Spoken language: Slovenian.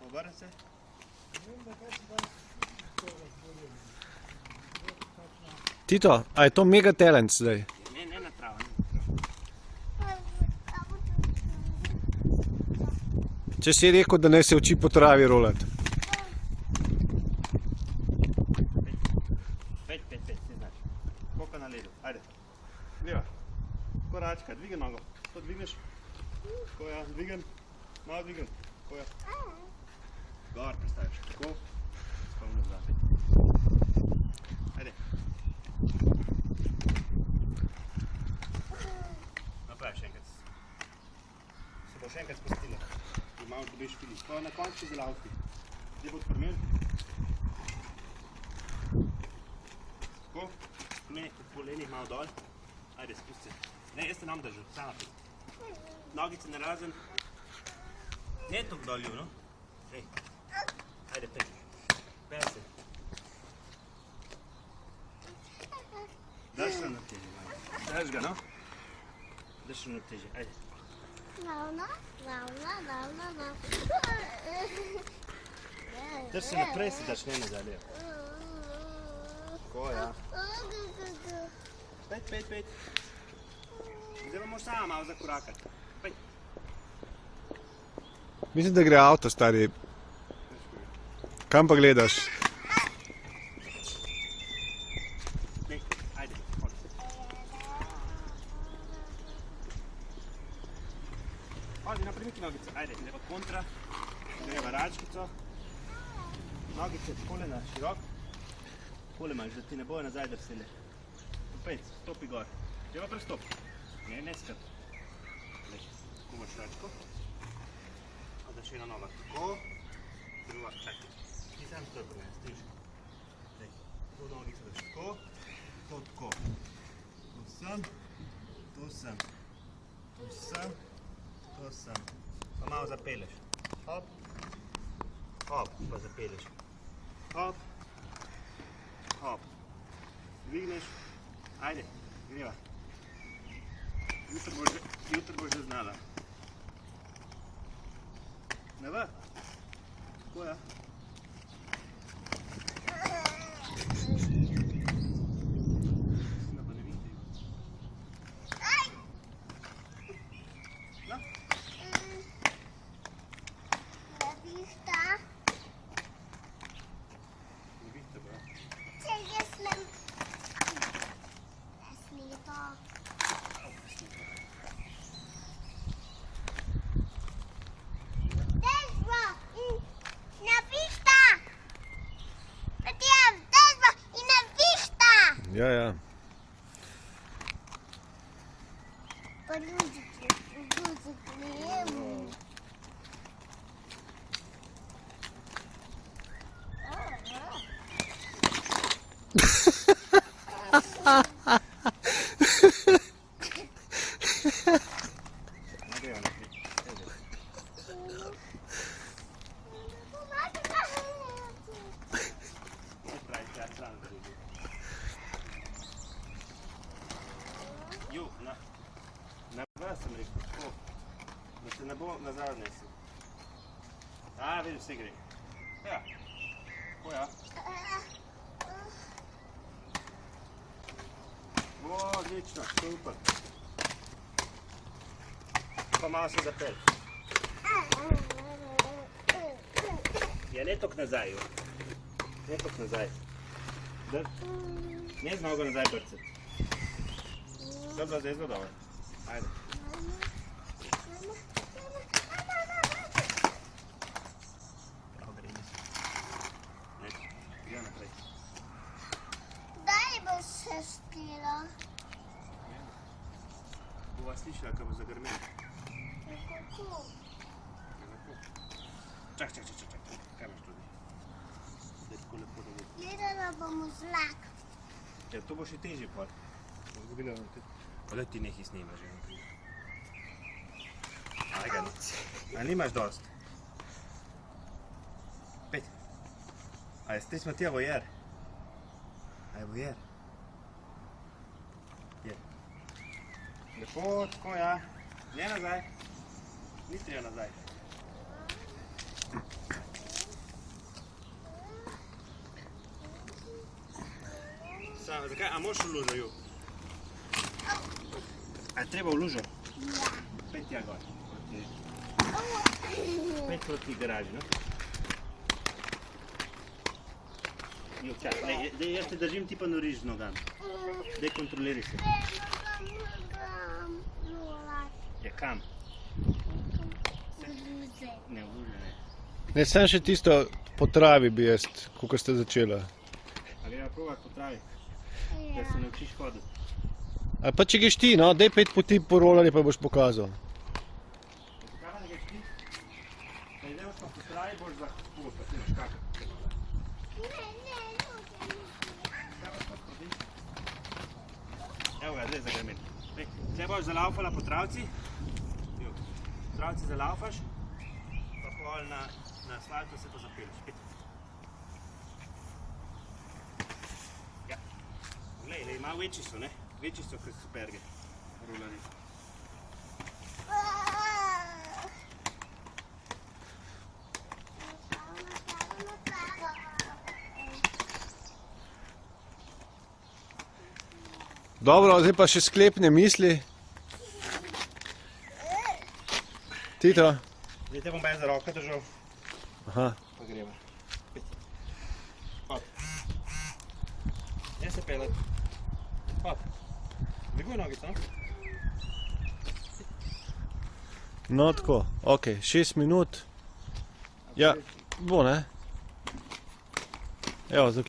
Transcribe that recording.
Obrni se. Tito, a je to mega talent zdaj? Ne na travo. Če si rekel, da ne se uči po travi rolati. Pet, si znaš. Koliko na ledu, ajde. Leva. Koračka, dvigaj nogo. To dvigneš. Tako ja, dvigam. Malo dvigam. Tako ja. Gor postaviš. Tako. Spomni zlati. Ajde. Napravi še enkrat. Se bo še enkrat spustila. I malo dobiš fili. Tako na koncu zlavki. Zdaj bo odprmel. Tako. Spomeni polenih malo dol. Ajde, spusti se. Ne, jaz te nam držu. Sama pet. Nogice na razen. Ne je toliko dolju, no? Ej. Ajde, pet. Pej se. Daš se na teže, maj. Daš ga, no? Daš se na teže, ajde. Daš se naprej si daš, ne nazaj, levo. Tako, ja. Pet. Zdaj pa moš sama malo zakorakati. Pej. Mislim, da gre avto, stari. Kam pa gledaš? Dej, ajde, hod. Hodi, napremiti nogice, ajde, leva kontra, leva račkico. Nogice takole na širok. Takole imaš, da ti ne bojo nazaj drsele. Popet, stopi gor. Treba prestop. Ne skrb. Lej, tako imaš račko. Da še ena noga. Tako. Druga, čakaj. Ti sam stoj prve, stojiš. Lej, to nogico daš tako. To tako. Tu sem. Tu sem. Tu sem. Tu sem. Pa malo zapeleš. Hop. Hop, pa zapeleš. Hop. Hop. Dvigneš. Ajde, greva. Jutro boš že znala. Ne va? Tako ja. Pa ne vidite. No? Ne vidite, bro. Ja, ja. Na vas sem rekel, tako, da se ne bo nazaj odnesel. A, vidim, vse gre. Ja, tako ja. Odlično, super. Pa malo se zapel. Ja, ne toliko nazaj, jo. Ne toliko nazaj. Ne z nogo nazaj brcati. Dobro, zdaj zelo dobro. Ajde. Dobre, mislim. Ne, gremo naprej. Daj bo se spila. Bova slišala, kaj bo zagrmela. Kako? Čak. Kaj imaš tudi? Zdaj tako lepo da vidi. Gledala bom v zrak. Ja, to bo še težje pot. Zgubila vam te. Pa ti nekaj snima že naprej. Ajga, no. A nimaš dost? Pet. A jeste smo ti a vojer? A je vojer? Je. Lepo, tako ja. Ne nazaj. Ni treba nazaj. Zakaj? A moš v lužo, ju? A je treba v lužo? Ja. Pet tja gor. Pet proti garaži, no? Jo, čak, daj, jaz te držim, ti pa noriš z nogami. Daj, kontroliraj se. Ja, kam? Ne, v lužo ne. Ne, sem še tisto po travi bi jaz, kako ste začela. A greva provat po travi, da se naučiš hoditi. Ali pa če greš ti, no, daj 5 poti po rolerju pa boš pokazal. Kaj pa ne greš ti? Da ideš pa po travi, boš za pol, pa ti imaš kakor. Evo ga, zdaj zagremeti. Zdaj boš zalaufala po travci. Jo, po travci zalaufaš, pa pol na asfaltu se pa zapeleš. Spet. Ja. Glej, malo večji so, ne? Večji so, kot superge. Rolari. Dobro, zdaj pa še sklepne misli. Tito. Zdaj te bom pa jaz za roko držal, Aha. pa greva. Spet. Hop. Ne se pelet. Hop. Dviguj nogico, no? No, tako, ok, 6 minut. Ja, bo, ne? Evo,